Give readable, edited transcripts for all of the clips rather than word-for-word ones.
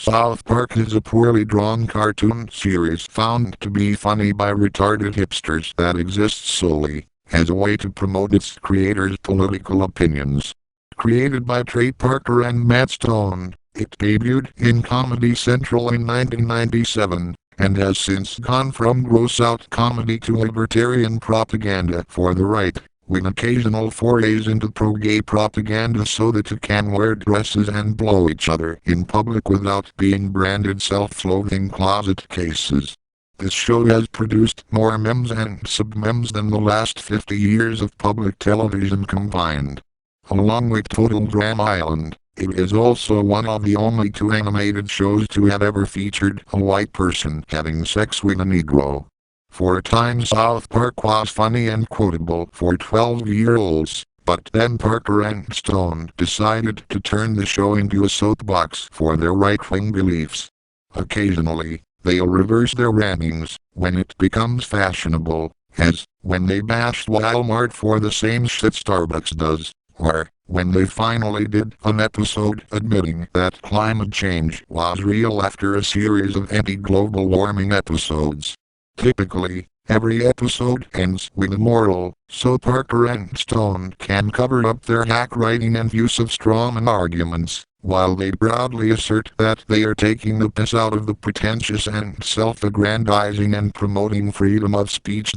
South Park is a poorly drawn cartoon series found to be funny by retarded hipsters that exists solely as a way to promote its creators' political opinions. Created by Trey Parker and Matt Stone, it debuted in Comedy Central in 1997, and has since gone from gross-out comedy to libertarian propaganda for the right, with occasional forays into pro-gay propaganda so that it can wear dresses and blow each other in public without being branded self-loathing closet cases. This show has produced more memes and sub-memes than the last 50 years of public television combined. Along with Total Drama Island, it is also one of the only two animated shows to have ever featured a white person having sex with a Negro. For a time South Park was funny and quotable for 12-year-olds, but then Parker and Stone decided to turn the show into a soapbox for their right-wing beliefs. Occasionally, they'll reverse their ratings when it becomes fashionable, as when they bashed Walmart for the same shit Starbucks does, or when they finally did an episode admitting that climate change was real after a series of anti-global warming episodes. Typically, every episode ends with a moral, so Parker and Stone can cover up their hack writing and use of strawman arguments, while they proudly assert that they are taking the piss out of the pretentious and self-aggrandizing and promoting freedom of speech.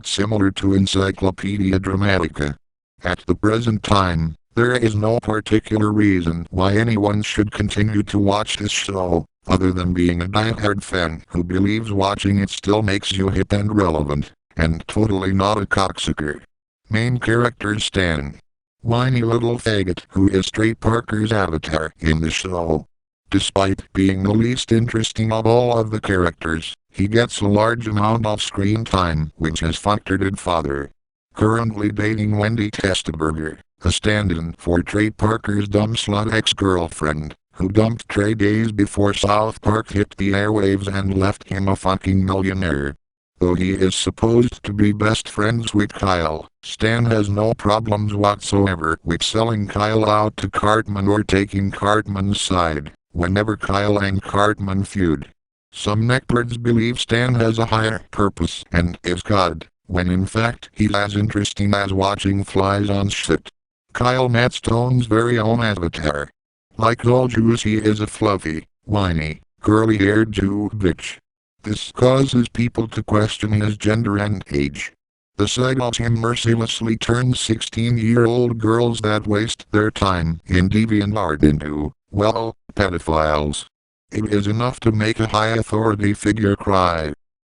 Similar to Encyclopedia Dramatica. At the present time, there is no particular reason why anyone should continue to watch this show, other than being a diehard fan who believes watching it still makes you hip and relevant, and totally not a cocksucker. Main characters: Stan, whiny little faggot who is Trey Parker's avatar in the show. Despite being the least interesting of all of the characters, he gets a large amount of screen time, which his fucked father. Currently dating Wendy Testaburger, a stand-in for Trey Parker's dumb slut ex-girlfriend, who dumped Trey days before South Park hit the airwaves and left him a fucking millionaire. Though he is supposed to be best friends with Kyle, Stan has no problems whatsoever with selling Kyle out to Cartman or taking Cartman's side whenever Kyle and Cartman feud. Some neckbeards believe Stan has a higher purpose and is God, when in fact he's as interesting as watching flies on shit. Kyle, Matt Stone's very own avatar. Like all Jews, he is a fluffy, whiny, curly-haired Jew bitch. This causes people to question his gender and age. The sight of him mercilessly turns 16-year-old girls that waste their time in DeviantArt into, well, pedophiles. It is enough to make a high authority figure cry.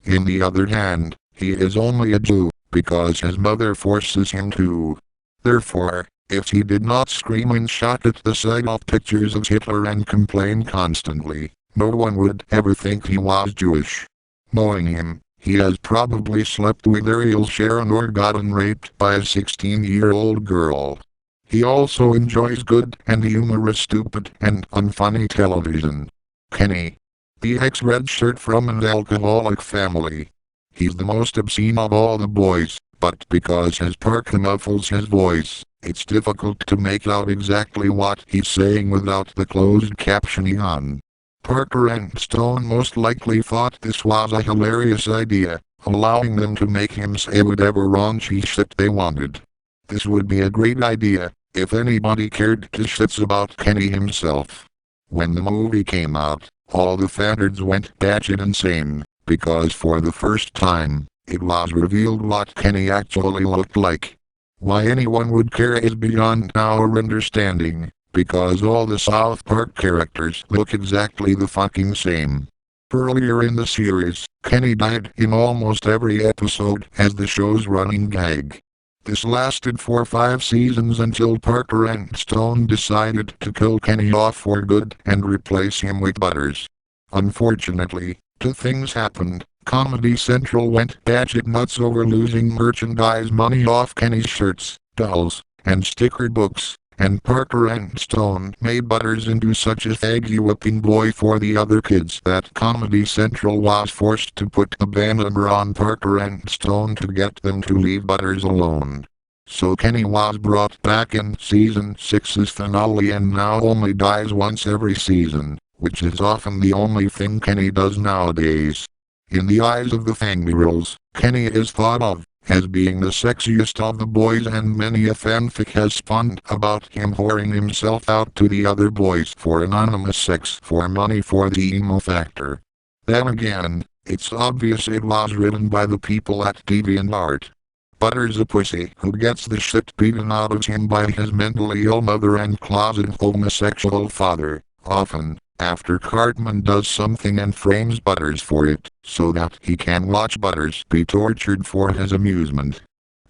On the other hand, he is only a Jew because his mother forces him to. Therefore, if he did not scream in shock at the sight of pictures of Hitler and complain constantly, no one would ever think he was Jewish. Knowing him, he has probably slept with Ariel Sharon or gotten raped by a 16-year-old girl. He also enjoys good and humorous stupid and unfunny television. Kenny, the ex-red shirt from an alcoholic family. He's the most obscene of all the boys, but because his parka muffles his voice, it's difficult to make out exactly what he's saying without the closed captioning on. Parker and Stone most likely thought this was a hilarious idea, allowing them to make him say whatever raunchy shit they wanted. This would be a great idea, if anybody cared two shits about Kenny himself. When the movie came out, all the fannerds went batshit insane, because for the first time, it was revealed what Kenny actually looked like. Why anyone would care is beyond our understanding, because all the South Park characters look exactly the fucking same. Earlier in the series, Kenny died in almost every episode as the show's running gag. This lasted for 5 seasons until Parker and Stone decided to kill Kenny off for good and replace him with Butters. Unfortunately, two things happened. Comedy Central went batshit nuts over losing merchandise money off Kenny's shirts, dolls, and sticker books, and Parker and Stone made Butters into such a faggy-whipping boy for the other kids that Comedy Central was forced to put a ban on Parker and Stone to get them to leave Butters alone. So Kenny was brought back in Season 6's finale and now only dies once every season, which is often the only thing Kenny does nowadays. In the eyes of the fangirls, Kenny is thought of as being the sexiest of the boys, and many a fanfic has spawned about him whoring himself out to the other boys for anonymous sex for money for the emo factor. Then again, it's obvious it was written by the people at DeviantArt. Butter's a pussy who gets the shit beaten out of him by his mentally ill mother and closet homosexual father, often after Cartman does something and frames Butters for it, so that he can watch Butters be tortured for his amusement.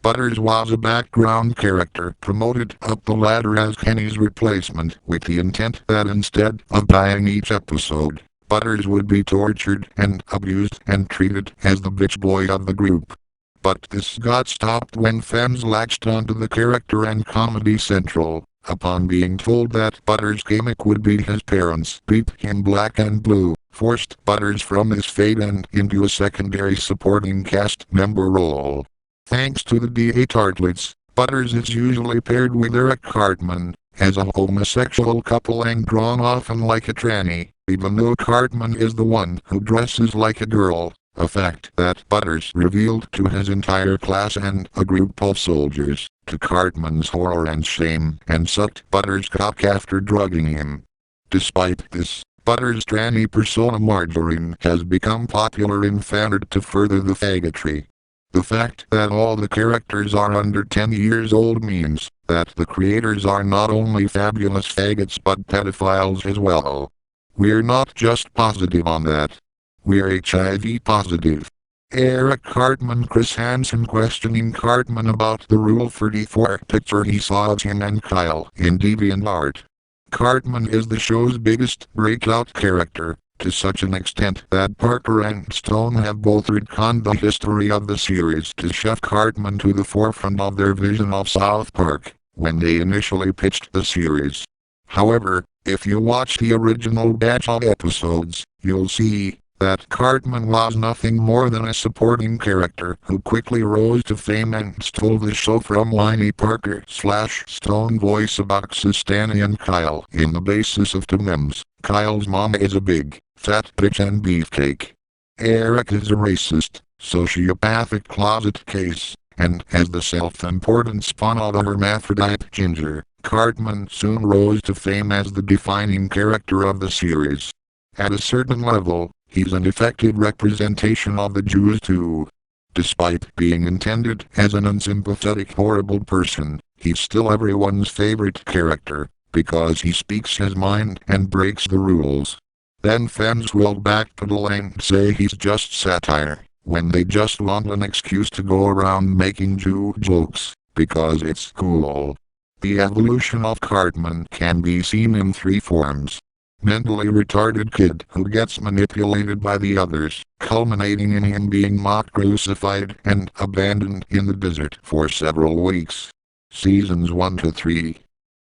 Butters was a background character promoted up the ladder as Kenny's replacement, with the intent that instead of dying each episode, Butters would be tortured and abused and treated as the bitch boy of the group. But this got stopped when fans latched onto the character, and Comedy Central, upon being told that Butters' gimmick would be his parents beat him black and blue, forced Butters from his fate and into a secondary supporting cast member role. Thanks to the DeviantArtlets, Butters is usually paired with Eric Cartman, as a homosexual couple and drawn often like a tranny, even though Cartman is the one who dresses like a girl. A fact that Butters revealed to his entire class and a group of soldiers, to Cartman's horror and shame, and sucked Butters' cock after drugging him. Despite this, Butters' tranny persona Margarine has become popular in fanart to further the faggotry. The fact that all the characters are under 10 years old means that the creators are not only fabulous faggots but pedophiles as well. We're not just positive on that. We're HIV positive. Eric Cartman, Chris Hansen questioning Cartman about the Rule 34 picture he saw of him and Kyle in DeviantArt. Cartman is the show's biggest breakout character, to such an extent that Parker and Stone have both retconned the history of the series to shove Cartman to the forefront of their vision of South Park, when they initially pitched the series. However, if you watch the original batch of episodes, you'll see that Cartman was nothing more than a supporting character who quickly rose to fame and stole the show from Whiny Parker/Stone voice of Oxystani and Kyle. In the basis of two memes, Kyle's mom is a big, fat bitch and beefcake. Eric is a racist, sociopathic closet case, and as the self-important spawn of a hermaphrodite ginger, Cartman soon rose to fame as the defining character of the series. At a certain level, he's an effective representation of the Jews too. Despite being intended as an unsympathetic horrible person, he's still everyone's favorite character, because he speaks his mind and breaks the rules. Then fans will backpedal and say he's just satire, when they just want an excuse to go around making Jew jokes, because it's cool. The evolution of Cartman can be seen in three forms. Mentally retarded kid who gets manipulated by the others, culminating in him being mock crucified and abandoned in the desert for several weeks. Seasons 1 to 3.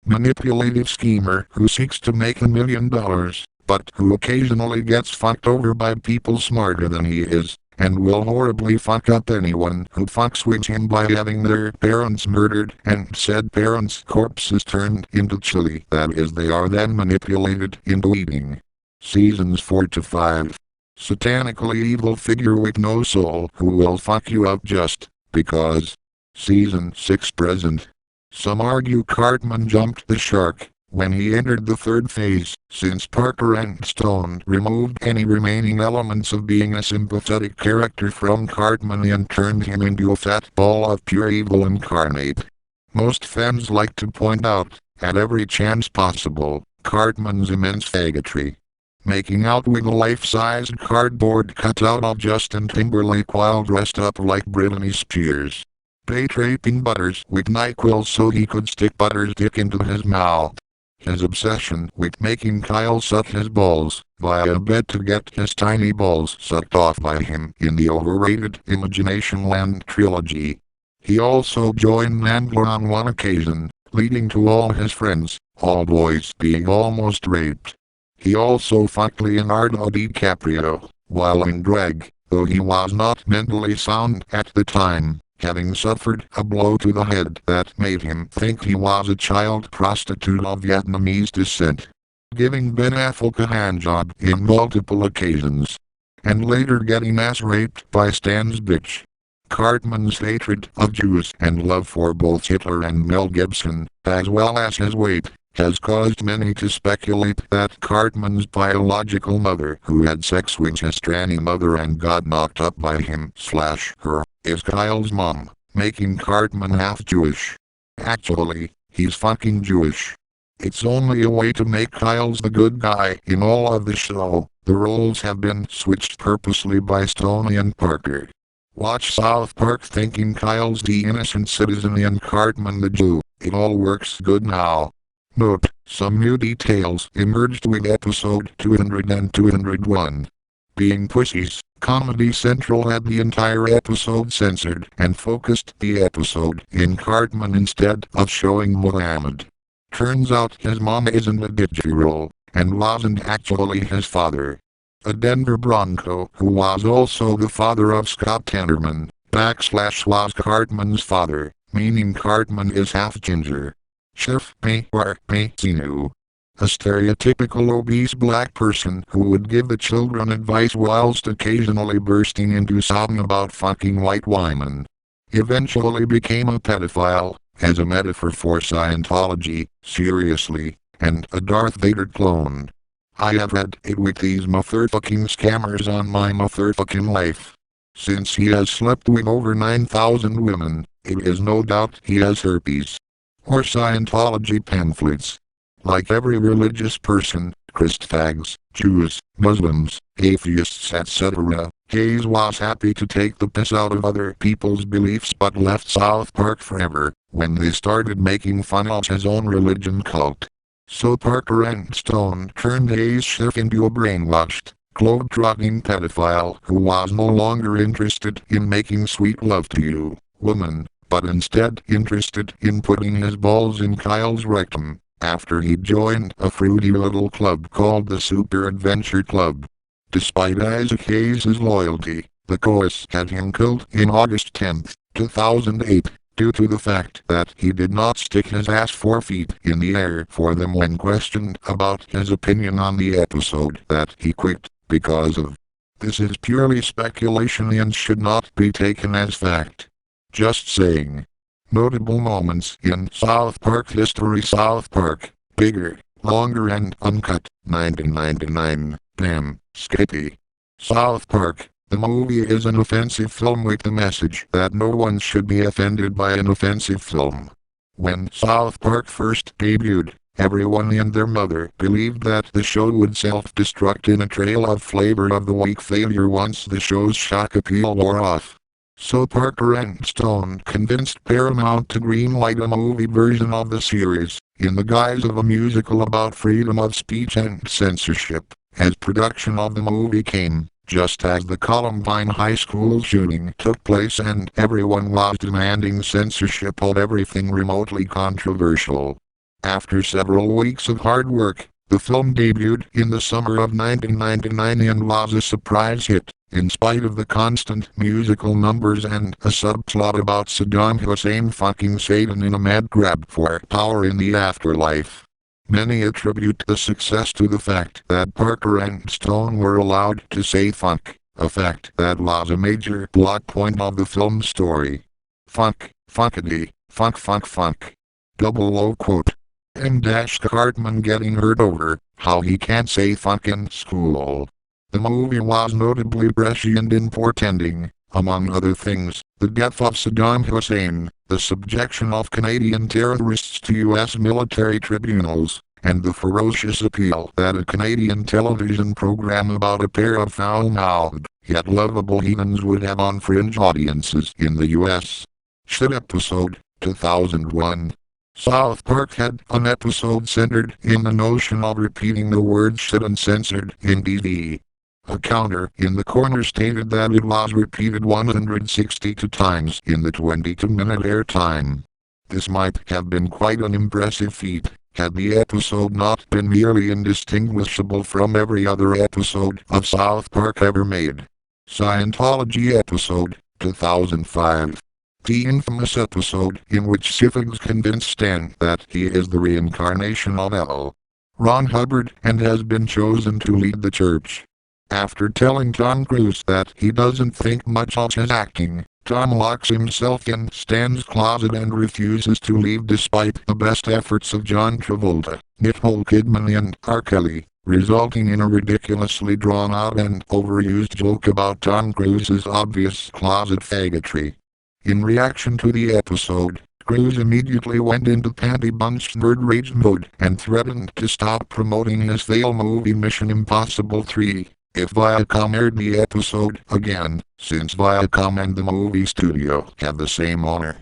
Manipulative schemer who seeks to make $1 million, but who occasionally gets fucked over by people smarter than he is, and will horribly fuck up anyone who fucks with him by having their parents murdered and said parents' corpses turned into chili. That is, they are then manipulated into eating. Seasons 4 to 5. Satanically evil figure with no soul who will fuck you up just because. Season 6 present. Some argue Cartman jumped the shark when he entered the third phase, since Parker and Stone removed any remaining elements of being a sympathetic character from Cartman and turned him into a fat ball of pure evil incarnate. Most fans like to point out, at every chance possible, Cartman's immense faggotry. Making out with a life-sized cardboard cutout of Justin Timberlake while dressed up like Britney Spears. Bait raping Butters with NyQuil so he could stick Butters' dick into his mouth. His obsession with making Kyle suck his balls via a bet to get his tiny balls sucked off by him in the overrated Imagination Land trilogy. He also joined Nandler on one occasion, leading to all his friends, all boys, being almost raped. He also fucked Leonardo DiCaprio while in drag, though he was not mentally sound at the time, having suffered a blow to the head that made him think he was a child prostitute of Vietnamese descent. giving Ben Affleck a handjob in multiple occasions, and later getting ass-raped by Stan's bitch. Cartman's hatred of Jews and love for both Hitler and Mel Gibson, as well as his weight, has caused many to speculate that Cartman's biological mother, who had sex with his tranny mother and got knocked up by him/her, is Kyle's mom, making Cartman half Jewish. Actually, he's fucking Jewish. It's only a way to make Kyle's the good guy in all of the show. The roles have been switched purposely by Stoney and Parker. Watch South Park thinking Kyle's the innocent citizen and Cartman the Jew. It all works good now. Note, some new details emerged with episode 200 and 201. Being pussies, Comedy Central had the entire episode censored and focused the episode in Cartman instead of showing Muhammad. Turns out his mom isn't a digirole, and wasn't actually his father. A Denver Bronco who was also the father of Scott Tenorman, / was Cartman's father, meaning Cartman is half ginger. Chef Sinu. A stereotypical obese black person who would give the children advice whilst occasionally bursting into song about fucking white women. Eventually became a pedophile, as a metaphor for Scientology, seriously, and a Darth Vader clone. I have had it with these motherfucking scammers on my motherfucking life. Since he has slept with over 9,000 women, it is no doubt he has herpes. Or Scientology pamphlets. Like every religious person, Christags, Jews, Muslims, atheists etc., Hayes was happy to take the piss out of other people's beliefs but left South Park forever, when they started making fun of his own religion cult. So Parker and Stone turned Hayes Schiff into a brainwashed, globe-trotting pedophile who was no longer interested in making sweet love to you, woman, but instead interested in putting his balls in Kyle's rectum, after he joined a fruity little club called the Super Adventure Club. Despite Isaac Hayes' loyalty, the Coas had him killed in August 10, 2008, due to the fact that he did not stick his ass 4 feet in the air for them when questioned about his opinion on the episode that he quit because of. This is purely speculation and should not be taken as fact. Just saying. Notable moments in South Park history. South Park, bigger, longer and uncut, 1999, damn, skippy. South Park, the movie is an offensive film with the message that no one should be offended by an offensive film. When South Park first debuted, everyone and their mother believed that the show would self-destruct in a trail of flavor of the week failure once the show's shock appeal wore off. So Parker and Stone convinced Paramount to greenlight a movie version of the series, in the guise of a musical about freedom of speech and censorship, as production of the movie came, just as the Columbine High School shooting took place and everyone was demanding censorship of everything remotely controversial. After several weeks of hard work, the film debuted in the summer of 1999 and was a surprise hit, in spite of the constant musical numbers and a subplot about Saddam Hussein fucking Satan in a mad grab for power in the afterlife. Many attribute the success to the fact that Parker and Stone were allowed to say fuck, a fact that was a major plot point of the film's story. Fuck, fuckity, fuck. Double O quote. Cartman getting hurt over how he can't say fuck in school. The movie was notably prescient in portending, among other things, the death of Saddam Hussein, the subjection of Canadian terrorists to U.S. military tribunals, and the ferocious appeal that a Canadian television program about a pair of foul-mouthed, yet lovable heathens would have on fringe audiences in the U.S. Shit episode, 2001. South Park had an episode centered in the notion of repeating the word shit uncensored in TV. A counter in the corner stated that it was repeated 162 times in the 22-minute airtime. This might have been quite an impressive feat, had the episode not been merely indistinguishable from every other episode of South Park ever made. Scientology episode, 2005. The infamous episode in which Syphigs convinced Stan that he is the reincarnation of El. Ron Hubbard, and has been chosen to lead the church. After telling Tom Cruise that he doesn't think much of his acting, Tom locks himself in Stan's closet and refuses to leave despite the best efforts of John Travolta, Nicole Kidman and R. Kelly, resulting in a ridiculously drawn-out and overused joke about Tom Cruise's obvious closet faggotry. In reaction to the episode, Cruise immediately went into panty-bunched nerd rage mode and threatened to stop promoting his failed movie Mission Impossible 3 if Viacom aired the episode again, since Viacom and the movie studio have the same owner.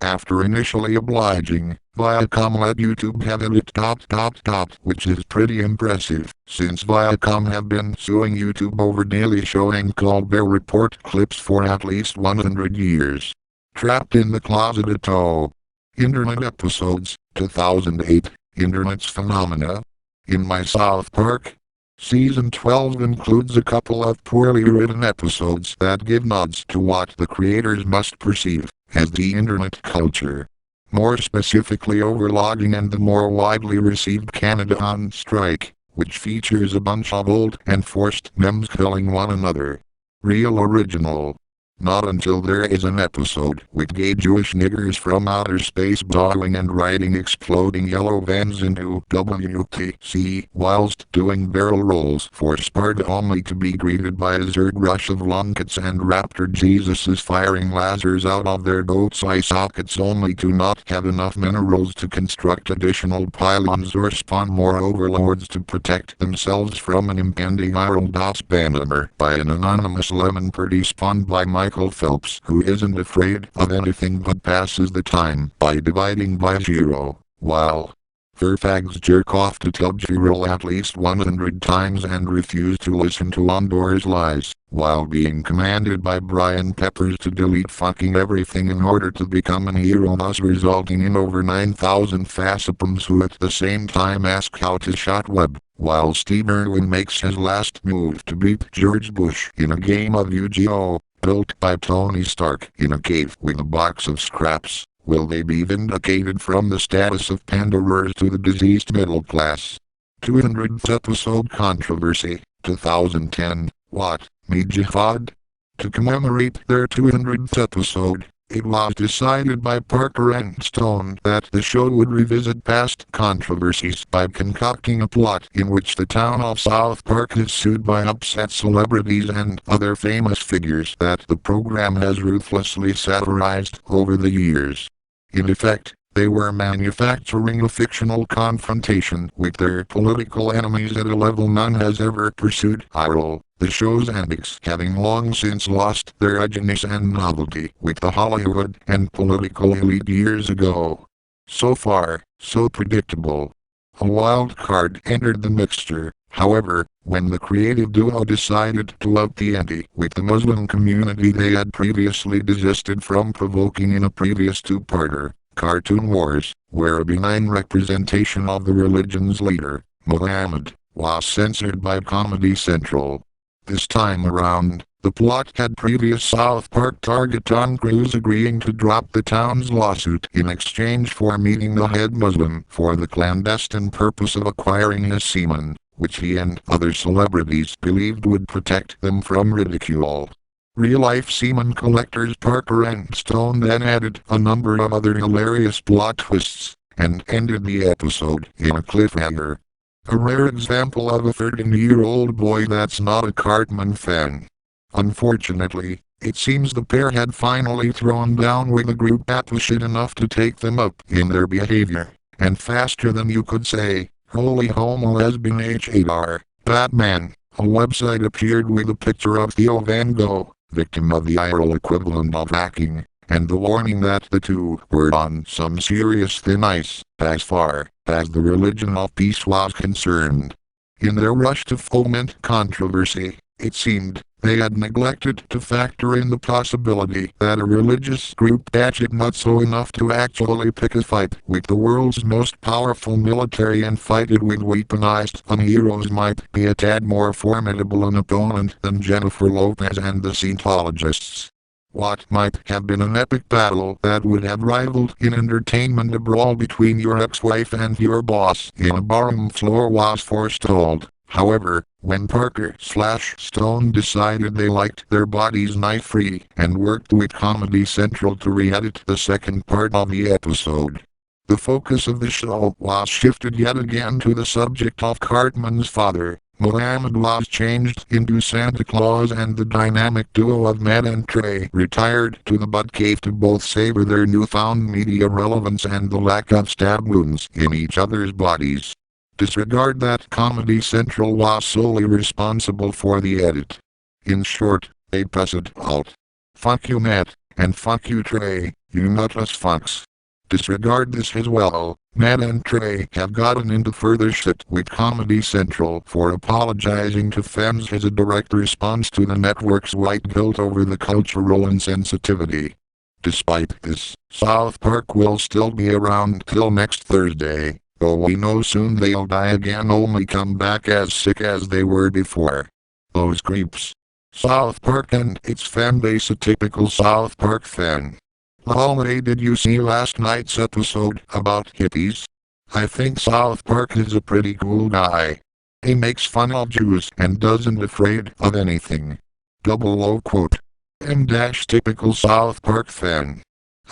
After initially obliging, Viacom let YouTube have it which is pretty impressive, since Viacom have been suing YouTube over Daily Show and Colbert Report clips for at least 100 years. Trapped in the Closet at all. Internet episodes, 2008, Internet's Phenomena. In My South Park. Season 12 includes a couple of poorly written episodes that give nods to what the creators must perceive as the internet culture. More specifically overlogging and the more widely received Canada on Strike, which features a bunch of old and forced memes killing one another. Real original. Not until there is an episode with gay Jewish niggers from outer space bowing and riding exploding yellow vans into WTC whilst doing barrel rolls for Sparta only to be greeted by a Zerg rush of Lunkets and Raptor Jesuses firing lasers out of their goat's eye sockets only to not have enough minerals to construct additional pylons or spawn more overlords to protect themselves from an impending viral DOS banner by an anonymous lemon pretty spawned by Michael Phelps, who isn't afraid of anything but passes the time by dividing by zero, while furfags jerk off to Tubgirl at least 100 times and refuse to listen to Ondor's lies, while being commanded by Brian Peppers to delete fucking everything in order to become an hero, thus resulting in over 9,000 facepums who at the same time ask how to shot web, while Steve Irwin makes his last move to beat George Bush in a game of Yu-Gi-Oh! Built by Tony Stark in a cave with a box of scraps. Will they be vindicated from the status of pandorers to the diseased middle class? 200th episode controversy, 2010, what, me jihad? To commemorate their 200th episode, it was decided by Parker and Stone that the show would revisit past controversies by concocting a plot in which the town of South Park is sued by upset celebrities and other famous figures that the program has ruthlessly satirized over the years. In effect, they were manufacturing a fictional confrontation with their political enemies at a level none has ever pursued. The show's antics having long since lost their edginess and novelty with the Hollywood and political elite years ago. So far, so predictable. A wild card entered the mixture, however, when the creative duo decided to up the ante with the Muslim community they had previously desisted from provoking in a previous two-parter, Cartoon Wars, where a benign representation of the religion's leader, Muhammad, was censored by Comedy Central. This time around, the plot had previous South Park target Tom Cruise agreeing to drop the town's lawsuit in exchange for meeting the head Muslim for the clandestine purpose of acquiring his semen, which he and other celebrities believed would protect them from ridicule. Real-life semen collectors Parker and Stone then added a number of other hilarious plot twists, and ended the episode in a cliffhanger. A rare example of a 13-year-old boy that's not a Cartman fan. Unfortunately, it seems the pair had finally thrown down with a group that was shit enough to take them up in their behavior, and faster than you could say, holy homo lesbian HAR, Batman. A website appeared with a picture of Theo Van Gogh, victim of the IRL equivalent of hacking, and the warning that the two were on some serious thin ice, as far as the religion of peace was concerned. In their rush to foment controversy, it seemed, they had neglected to factor in the possibility that a religious group batshit nutso enough to actually pick a fight with the world's most powerful military and fight it with weaponized unheroes might be a tad more formidable an opponent than Jennifer Lopez and the Scientologists. what might have been an epic battle that would have rivaled in entertainment a brawl between your ex-wife and your boss in a barroom floor was forestalled. However, when Parker/Stone decided they liked their bodies knife-free and worked with Comedy Central to re-edit the second part of the episode, the focus of the show was shifted yet again to the subject of Cartman's father. Mohammed was changed into Santa Claus, and the dynamic duo of Matt and Trey retired to the Bud Cave to both savor their newfound media relevance and the lack of stab wounds in each other's bodies. Disregard that Comedy Central was solely responsible for the edit. In short, they pressed alt. Fuck you Matt, and fuck you Trey, you nutless fucks. Disregard this as well. Matt and Trey have gotten into further shit with Comedy Central for apologizing to fans as a direct response to the network's white guilt over the cultural insensitivity. Despite this, South Park will still be around till next Thursday, though we know soon they'll die again, only come back as sick as they were before. Those creeps. South Park and its fanbase, a typical South Park fan. Lol, hey, did you see last night's episode about hippies? I think South Park is a pretty cool guy. He makes fun of Jews and doesn't afraid of anything. Double O quote. Typical South Park fan.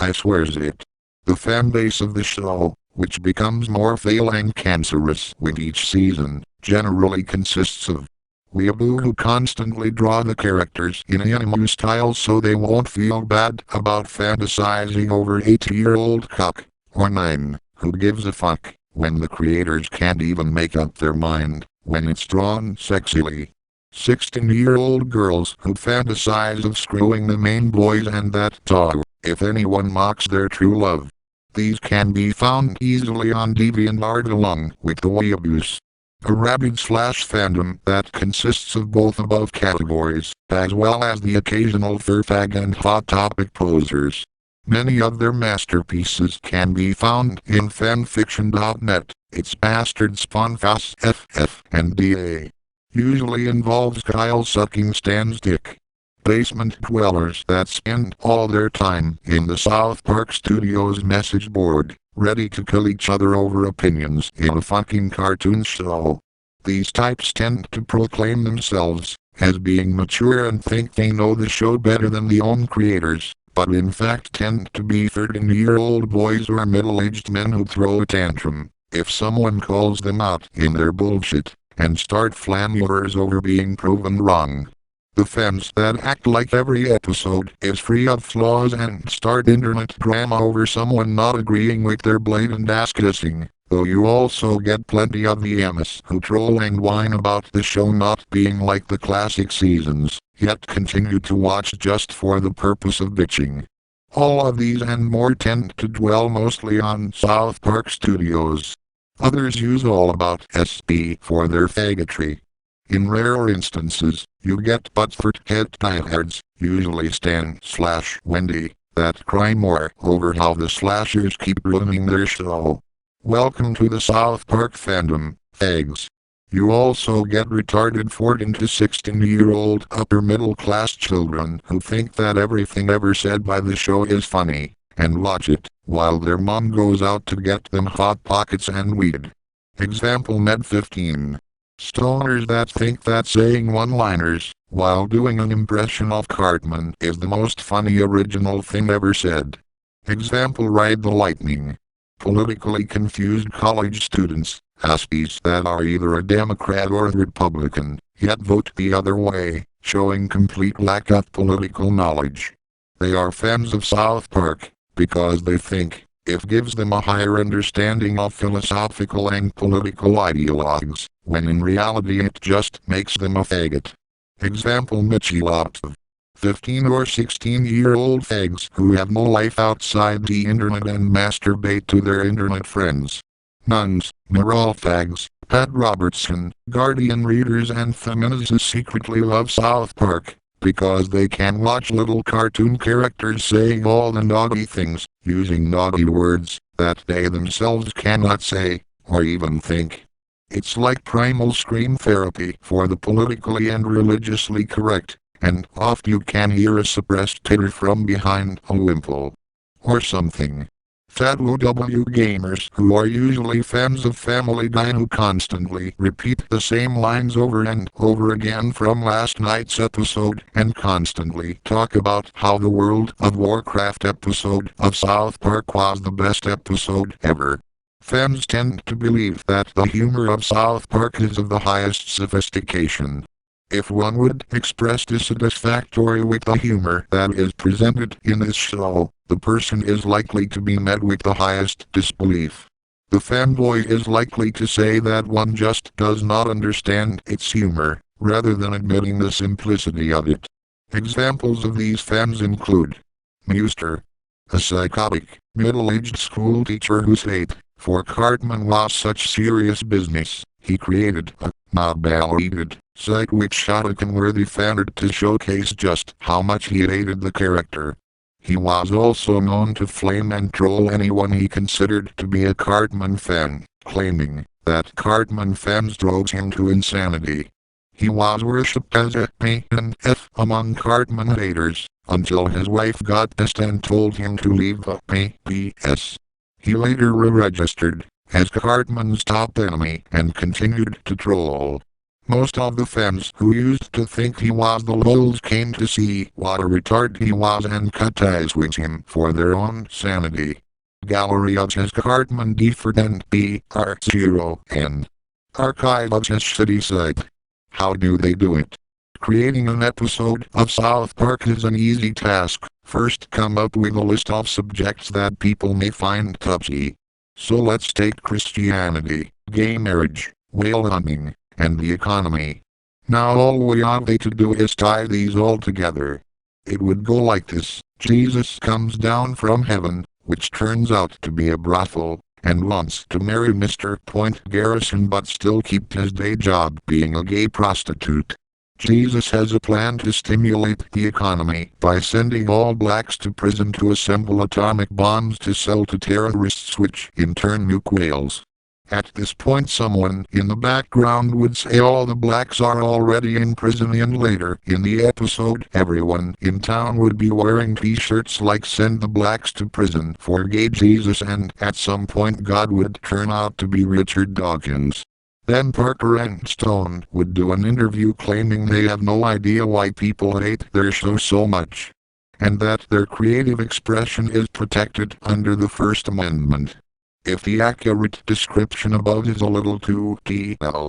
I swears it. The fan base of the show, which becomes more fail and cancerous with each season, generally consists of weeaboo who constantly draw the characters in anime style so they won't feel bad about fantasizing over 80-year-old cock, or 9, who gives a fuck when the creators can't even make up their mind when it's drawn sexily. 16-year-old girls who fantasize of screwing the main boys and that too, if anyone mocks their true love. These can be found easily on DeviantArt along with the weeaboos. A rabid/fandom that consists of both above categories, as well as the occasional furfag and hot topic posers. Many of their masterpieces can be found in fanfiction.net. Its bastard spawn FF and DA usually involves Kyle sucking Stan's dick. Basement dwellers that spend all their time in the South Park Studios message board, ready to kill each other over opinions in a fucking cartoon show. These types tend to proclaim themselves as being mature and think they know the show better than the own creators, but in fact tend to be 13-year-old boys or middle-aged men who throw a tantrum if someone calls them out in their bullshit, and start flammers over being proven wrong. The fans that act like every episode is free of flaws and start internet drama over someone not agreeing with their blatant ass kissing, though you also get plenty of the MS who troll and whine about the show not being like the classic seasons, yet continue to watch just for the purpose of bitching. All of these and more tend to dwell mostly on South Park Studios. Others use All About SB for their faggotry. In rare instances, you get Butthurt head diehards, usually Stan/Wendy, that cry more over how the slashers keep ruining their show. Welcome to the South Park fandom, fags. You also get retarded 14 to 16-year-old upper middle class children who think that everything ever said by the show is funny, and watch it, while their mom goes out to get them Hot Pockets and weed. Example Med 15. Stoners that think that saying one-liners, while doing an impression of Cartman, is the most funny original thing ever said. Example Ride the Lightning. Politically confused college students, Huskies that are either a Democrat or a Republican, yet vote the other way, showing complete lack of political knowledge. They are fans of South Park, because they think it gives them a higher understanding of philosophical and political ideologues, when in reality it just makes them a faggot. Example Mitchie Loptov. 15 or 16-year-old fags who have no life outside the internet and masturbate to their internet friends. Nuns, moral fags, Pat Robertson, Guardian readers and feminists secretly love South Park, because they can watch little cartoon characters saying all the naughty things, using naughty words, that they themselves cannot say, or even think. It's like primal scream therapy for the politically and religiously correct, and oft you can hear a suppressed titter from behind a wimple or something. FATWO gamers who are usually fans of Family Guy who constantly repeat the same lines over and over again from last night's episode and constantly talk about how the World of Warcraft episode of South Park was the best episode ever. Fans tend to believe that the humor of South Park is of the highest sophistication. If one would express dissatisfactory with the humor that is presented in this show, the person is likely to be met with the highest disbelief. The fanboy is likely to say that one just does not understand its humor, rather than admitting the simplicity of it. Examples of these fans include Muster, a psychotic, middle-aged school teacher whose hate for Cartman was such serious business, he created a mob-validated site which shot a conworthy fanart to showcase just how much he hated the character. He was also known to flame and troll anyone he considered to be a Cartman fan, claiming that Cartman fans drove him to insanity. He was worshipped as a P&F among Cartman haters, until his wife got pissed and told him to leave the PPS. He later re-registered as Cartman's top enemy and continued to troll. Most of the fans who used to think he was the lulz came to see what a retard he was and cut ties with him for their own sanity. Gallery of his Cartman Deford and BR0 and archive of his shitty site. How do they do it? Creating an episode of South Park is an easy task. First come up with a list of subjects that people may find touchy. So let's take Christianity, gay marriage, whale hunting, and the economy. Now all we have to do is tie these all together. It would go like this: Jesus comes down from heaven, which turns out to be a brothel, and wants to marry Mr. Point Garrison but still keep his day job being a gay prostitute. Jesus has a plan to stimulate the economy by sending all blacks to prison to assemble atomic bombs to sell to terrorists which in turn nuke whales. At this point someone in the background would say all the blacks are already in prison, and later in the episode everyone in town would be wearing t-shirts like "Send the Blacks to Prison for Gay Jesus," and at some point God would turn out to be Richard Dawkins. Then Parker and Stone would do an interview claiming they have no idea why people hate their show so much, and that their creative expression is protected under the First Amendment. If the accurate description above is a little too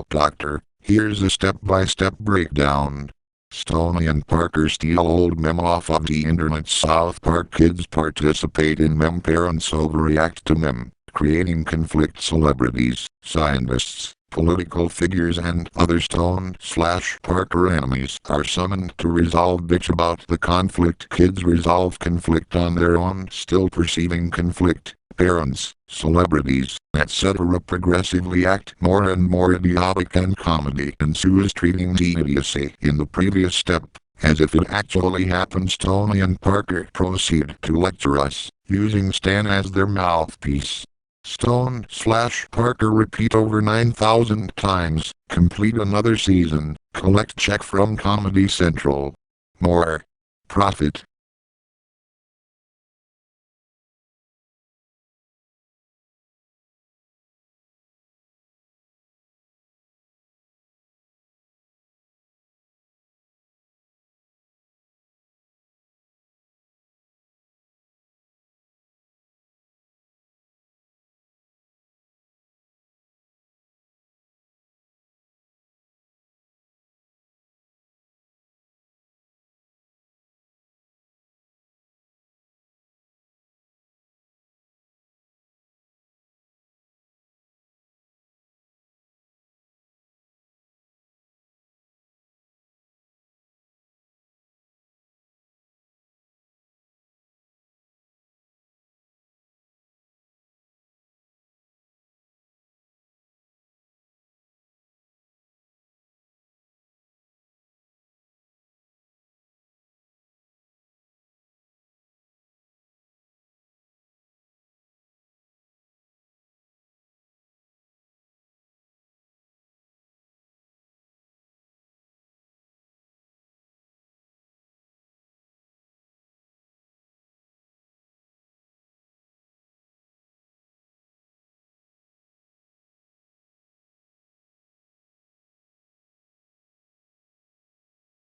doctor, here's a step-by-step breakdown. Stoney and Parker steal old mem off of the internet. South Park kids participate in mem. Parents overreact to mem, creating conflict. Celebrities, scientists, political figures and other Stone/Parker enemies are summoned to resolve bitch about the conflict. Kids resolve conflict on their own, still perceiving conflict. Parents, celebrities, etc. progressively act more and more idiotic, and comedy ensues, treating the idiocy in the previous step as if it actually happened. Stoney and Parker proceed to lecture us, using Stan as their mouthpiece. Stone/Parker repeat over 9,000 times, complete another season, collect check from Comedy Central. More profit.